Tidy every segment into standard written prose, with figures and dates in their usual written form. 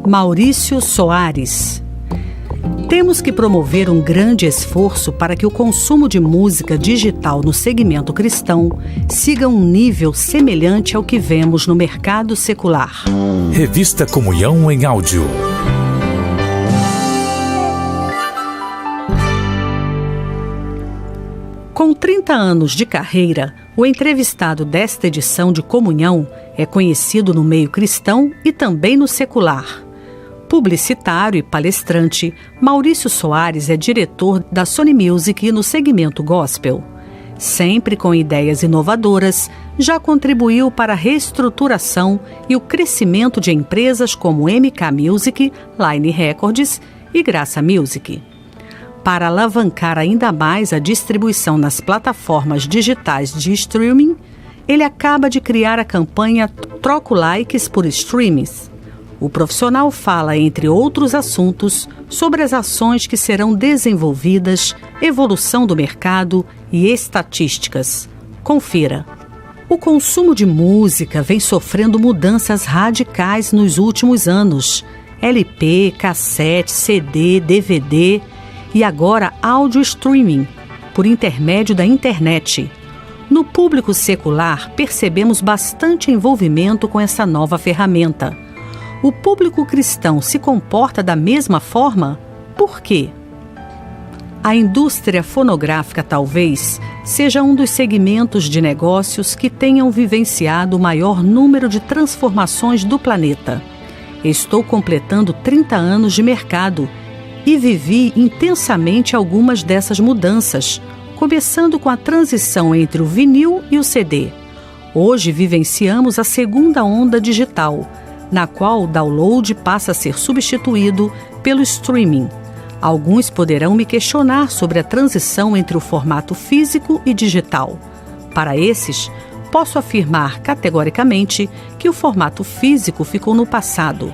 Maurício Soares. Temos que promover um grande esforço para que o consumo de música digital no segmento cristão siga um nível semelhante ao que vemos no mercado secular. Revista Comunhão em Áudio. Com 30 anos de carreira, o entrevistado desta edição de Comunhão é conhecido no meio cristão e também no secular. Publicitário e palestrante, Maurício Soares é diretor da Sony Music no segmento gospel. Sempre com ideias inovadoras, já contribuiu para a reestruturação e o crescimento de empresas como MK Music, Line Records e Graça Music. Para alavancar ainda mais a distribuição nas plataformas digitais de streaming, ele acaba de criar a campanha Troco Likes por Streams. O profissional fala, entre outros assuntos, sobre as ações que serão desenvolvidas, evolução do mercado e estatísticas. Confira. O consumo de música vem sofrendo mudanças radicais nos últimos anos. LP, cassete, CD, DVD e agora áudio streaming, por intermédio da internet. No público secular, percebemos bastante envolvimento com essa nova ferramenta. O público cristão se comporta da mesma forma? Por quê? A indústria fonográfica talvez seja um dos segmentos de negócios que tenham vivenciado o maior número de transformações do planeta. Estou completando 30 anos de mercado e vivi intensamente algumas dessas mudanças, começando com a transição entre o vinil e o CD. Hoje vivenciamos a segunda onda digital, na qual o download passa a ser substituído pelo streaming. Alguns poderão me questionar sobre a transição entre o formato físico e digital. Para esses, posso afirmar categoricamente que o formato físico ficou no passado.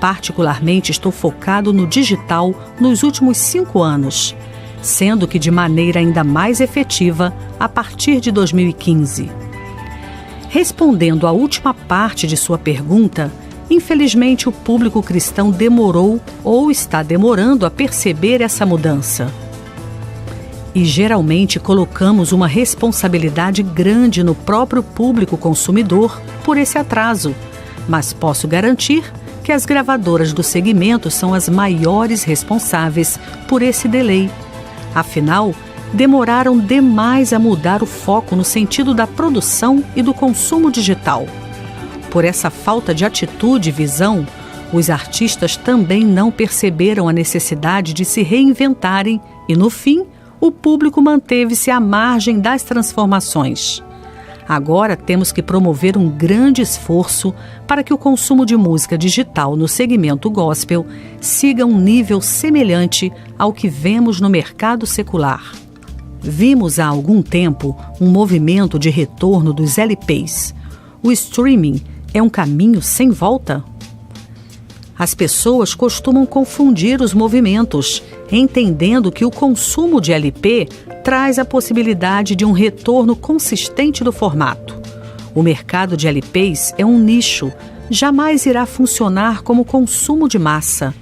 Particularmente estou focado no digital nos últimos 5 anos, sendo que de maneira ainda mais efetiva a partir de 2015. Respondendo à última parte de sua pergunta, infelizmente o público cristão demorou ou está demorando a perceber essa mudança. E geralmente colocamos uma responsabilidade grande no próprio público consumidor por esse atraso, mas posso garantir que as gravadoras do segmento são as maiores responsáveis por esse delay. Afinal, demoraram demais a mudar o foco no sentido da produção e do consumo digital. Por essa falta de atitude e visão, os artistas também não perceberam a necessidade de se reinventarem e, no fim, o público manteve-se à margem das transformações. Agora temos que promover um grande esforço para que o consumo de música digital no segmento gospel siga um nível semelhante ao que vemos no mercado secular. Vimos há algum tempo um movimento de retorno dos LPs. O streaming é um caminho sem volta? As pessoas costumam confundir os movimentos, entendendo que o consumo de LP traz a possibilidade de um retorno consistente do formato. O mercado de LPs é um nicho, jamais irá funcionar como consumo de massa.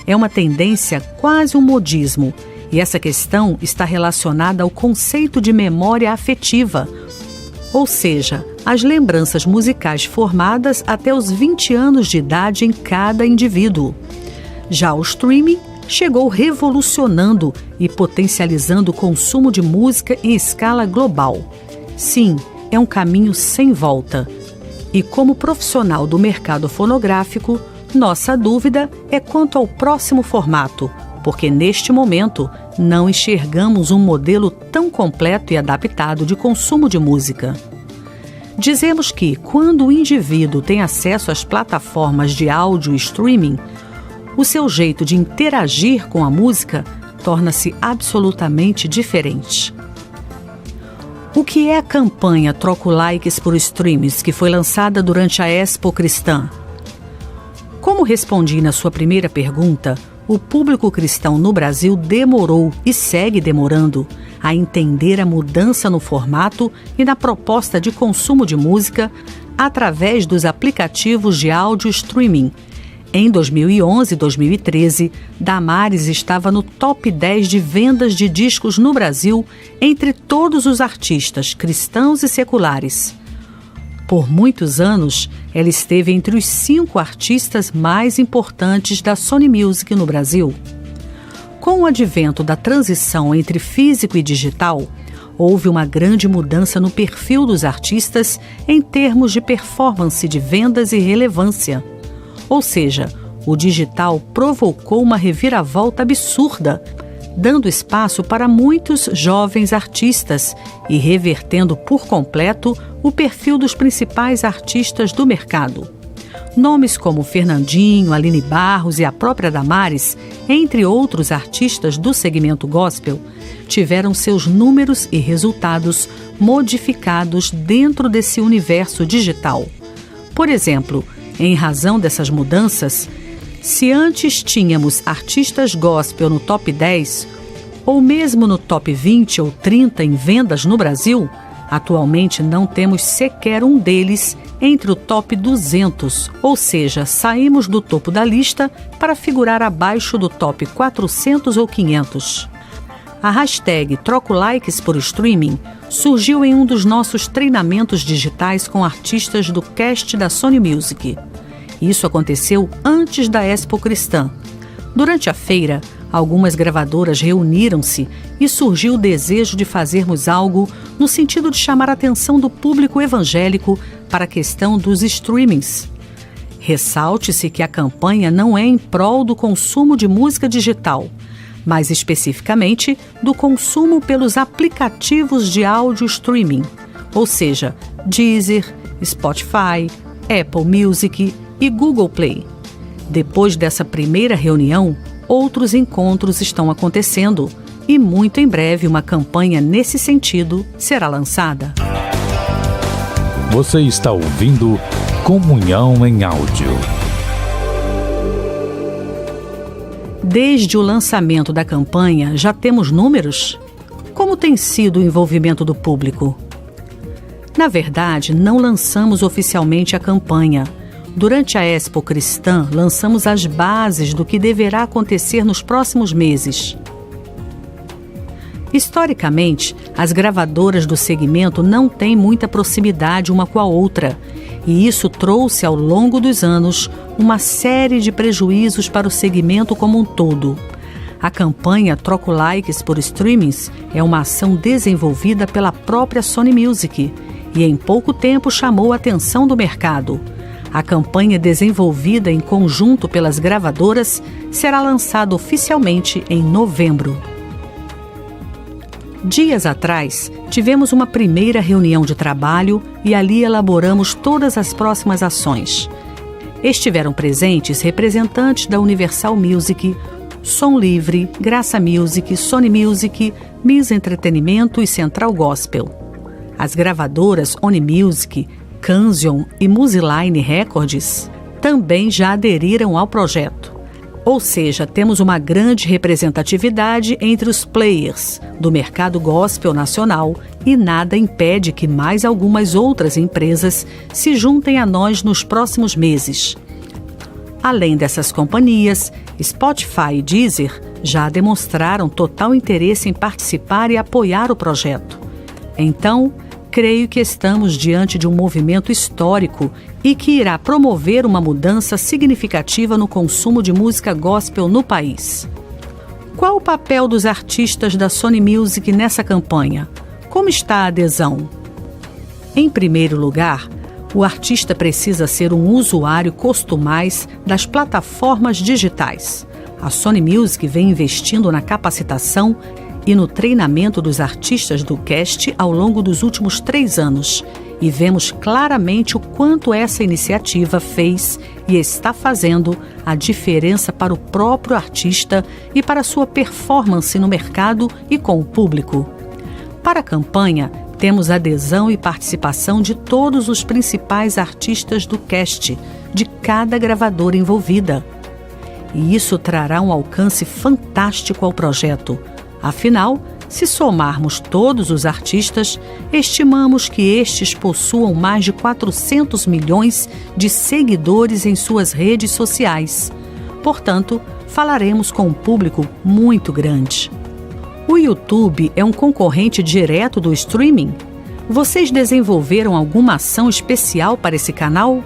É uma tendência, quase um modismo, e essa questão está relacionada ao conceito de memória afetiva, ou seja, as lembranças musicais formadas até os 20 anos de idade em cada indivíduo. Já o streaming chegou revolucionando e potencializando o consumo de música em escala global. Sim, é um caminho sem volta. E como profissional do mercado fonográfico, nossa dúvida é quanto ao próximo formato, porque neste momento não enxergamos um modelo tão completo e adaptado de consumo de música. Dizemos que, quando o indivíduo tem acesso às plataformas de áudio e streaming, o seu jeito de interagir com a música torna-se absolutamente diferente. O que é a campanha Troco Likes por Streams, que foi lançada durante a Expo Cristã? Como respondi na sua primeira pergunta, o público cristão no Brasil demorou e segue demorando a entender a mudança no formato e na proposta de consumo de música através dos aplicativos de áudio streaming. Em 2011 e 2013, Damares estava no top 10 de vendas de discos no Brasil entre todos os artistas, cristãos e seculares. Por muitos anos, ela esteve entre os 5 artistas mais importantes da Sony Music no Brasil. Com o advento da transição entre físico e digital, houve uma grande mudança no perfil dos artistas em termos de performance de vendas e relevância. Ou seja, o digital provocou uma reviravolta absurda, dando espaço para muitos jovens artistas e revertendo por completo o perfil dos principais artistas do mercado. Nomes como Fernandinho, Aline Barros e a própria Damares, entre outros artistas do segmento gospel, tiveram seus números e resultados modificados dentro desse universo digital. Por exemplo, em razão dessas mudanças, se antes tínhamos artistas gospel no top 10, ou mesmo no top 20 ou 30 em vendas no Brasil, atualmente não temos sequer um deles entre o top 200, ou seja, saímos do topo da lista para figurar abaixo do top 400 ou 500. A hashtag Troco Likes por Streaming surgiu em um dos nossos treinamentos digitais com artistas do cast da Sony Music. Isso aconteceu antes da Expo Cristã. Durante a feira, algumas gravadoras reuniram-se e surgiu o desejo de fazermos algo no sentido de chamar a atenção do público evangélico para a questão dos streamings. Ressalte-se que a campanha não é em prol do consumo de música digital, mais especificamente do consumo pelos aplicativos de áudio streaming, ou seja, Deezer, Spotify, Apple Music e Google Play. Depois dessa primeira reunião, outros encontros estão acontecendo e muito em breve uma campanha nesse sentido será lançada. Você está ouvindo Comunhão em Áudio. Desde o lançamento da campanha, já temos números? Como tem sido o envolvimento do público? Na verdade, não lançamos oficialmente a campanha. Durante a Expo Cristã, lançamos as bases do que deverá acontecer nos próximos meses. Historicamente, as gravadoras do segmento não têm muita proximidade uma com a outra, e isso trouxe ao longo dos anos uma série de prejuízos para o segmento como um todo. A campanha Troco Likes por Streamings é uma ação desenvolvida pela própria Sony Music e em pouco tempo chamou a atenção do mercado. A campanha desenvolvida em conjunto pelas gravadoras será lançada oficialmente em novembro. Dias atrás, tivemos uma primeira reunião de trabalho e ali elaboramos todas as próximas ações. Estiveram presentes representantes da Universal Music, Som Livre, Graça Music, Sony Music, Miss Entretenimento e Central Gospel. As gravadoras Oni Music, Canzion e Musiline Records também já aderiram ao projeto. Ou seja, temos uma grande representatividade entre os players do mercado gospel nacional e nada impede que mais algumas outras empresas se juntem a nós nos próximos meses. Além dessas companhias, Spotify e Deezer já demonstraram total interesse em participar e apoiar o projeto. Então, creio que estamos diante de um movimento histórico e que irá promover uma mudança significativa no consumo de música gospel no país. Qual o papel dos artistas da Sony Music nessa campanha? Como está a adesão? Em primeiro lugar, o artista precisa ser um usuário costumais das plataformas digitais. A Sony Music vem investindo na capacitação e no treinamento dos artistas do cast ao longo dos últimos 3 anos, e vemos claramente o quanto essa iniciativa fez e está fazendo a diferença para o próprio artista e para sua performance no mercado e com o público. Para a campanha, temos adesão e participação de todos os principais artistas do cast, de cada gravadora envolvida. E isso trará um alcance fantástico ao projeto. Afinal, Se somarmos todos os artistas, estimamos que estes possuam mais de 400 milhões de seguidores em suas redes sociais. Portanto, falaremos com um público muito grande. O YouTube é um concorrente direto do streaming? Vocês desenvolveram alguma ação especial para esse canal?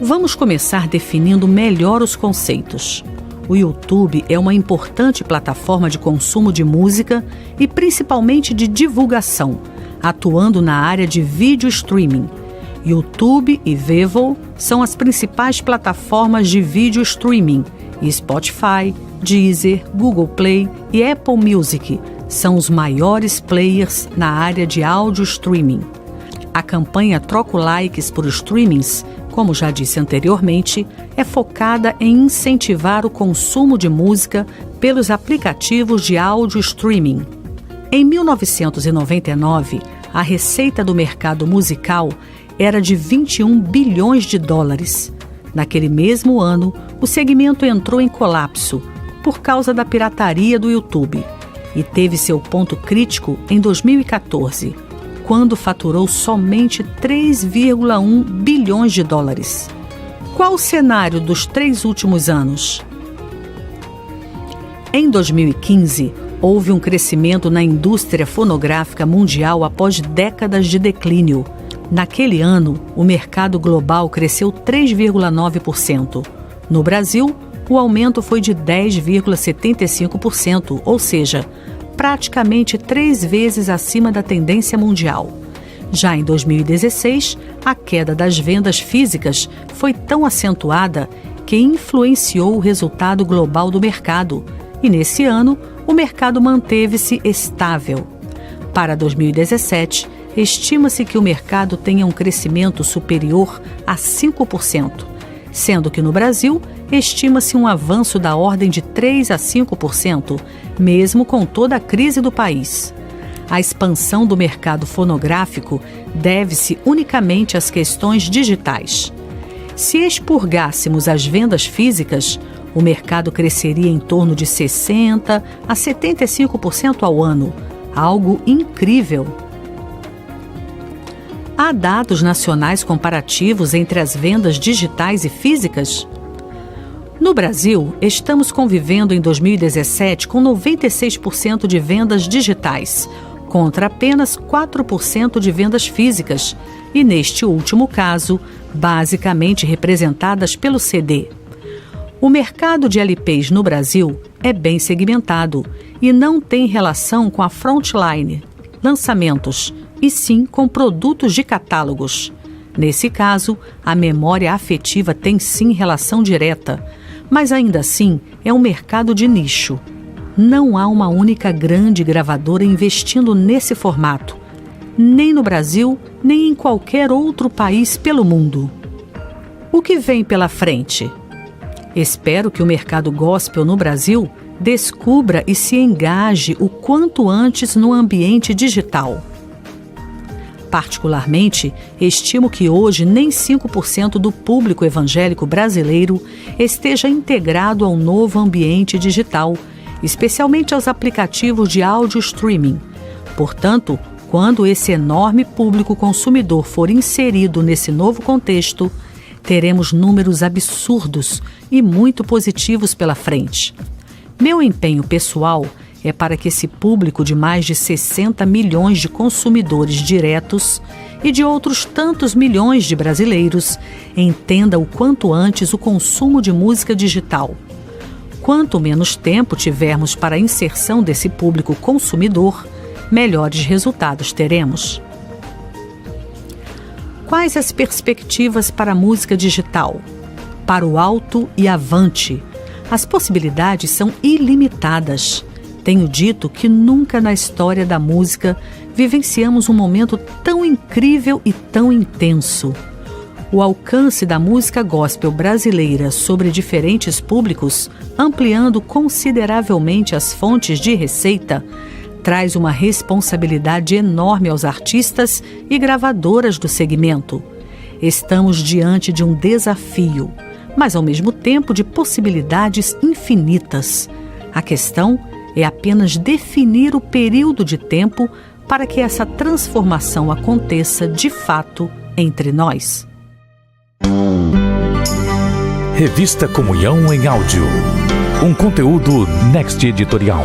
Vamos começar definindo melhor os conceitos. O YouTube é uma importante plataforma de consumo de música e principalmente de divulgação, atuando na área de vídeo streaming. YouTube e Vevo são as principais plataformas de vídeo streaming e Spotify, Deezer, Google Play e Apple Music são os maiores players na área de áudio streaming. A campanha Troco Likes por Streamings, como já disse anteriormente, é focada em incentivar o consumo de música pelos aplicativos de áudio streaming. Em 1999, a receita do mercado musical era de 21 bilhões de dólares. Naquele mesmo ano, o segmento entrou em colapso por causa da pirataria do YouTube e teve seu ponto crítico em 2014, quando faturou somente 3,1 bilhões de dólares. Qual o cenário dos 3 últimos anos? Em 2015, houve um crescimento na indústria fonográfica mundial após décadas de declínio. Naquele ano, o mercado global cresceu 3,9%. No Brasil, o aumento foi de 10,75%, ou seja, praticamente 3 vezes acima da tendência mundial. Já em 2016, a queda das vendas físicas foi tão acentuada que influenciou o resultado global do mercado, e nesse ano, o mercado manteve-se estável. Para 2017, estima-se que o mercado tenha um crescimento superior a 5%, sendo que no Brasil, estima-se um avanço da ordem de 3 a 5%, mesmo com toda a crise do país. A expansão do mercado fonográfico deve-se unicamente às questões digitais. Se expurgássemos as vendas físicas, o mercado cresceria em torno de 60% a 75% ao ano, algo incrível. Há dados nacionais comparativos entre as vendas digitais e físicas? No Brasil, estamos convivendo em 2017 com 96% de vendas digitais, contra apenas 4% de vendas físicas, e neste último caso, basicamente representadas pelo CD. O mercado de LPs no Brasil é bem segmentado e não tem relação com a frontline, lançamentos, e sim com produtos de catálogos. Nesse caso, a memória afetiva tem sim relação direta, mas ainda assim é um mercado de nicho. Não há uma única grande gravadora investindo nesse formato, nem no Brasil, nem em qualquer outro país pelo mundo. O que vem pela frente? Espero que o mercado gospel no Brasil descubra e se engaje o quanto antes no ambiente digital. Particularmente, estimo que hoje nem 5% do público evangélico brasileiro esteja integrado ao novo ambiente digital, especialmente aos aplicativos de áudio streaming. Portanto, quando esse enorme público consumidor for inserido nesse novo contexto, teremos números absurdos e muito positivos pela frente. Meu empenho pessoal é para que esse público de mais de 60 milhões de consumidores diretos e de outros tantos milhões de brasileiros entenda o quanto antes o consumo de música digital. Quanto menos tempo tivermos para a inserção desse público consumidor, melhores resultados teremos. Quais as perspectivas para a música digital? Para o alto e avante. As possibilidades são ilimitadas. Tenho dito que nunca na história da música vivenciamos um momento tão incrível e tão intenso. O alcance da música gospel brasileira sobre diferentes públicos, ampliando consideravelmente as fontes de receita, traz uma responsabilidade enorme aos artistas e gravadoras do segmento. Estamos diante de um desafio, mas ao mesmo tempo de possibilidades infinitas. A questão é apenas definir o período de tempo para que essa transformação aconteça de fato entre nós. Revista Comunhão em Áudio. Um conteúdo Next Editorial.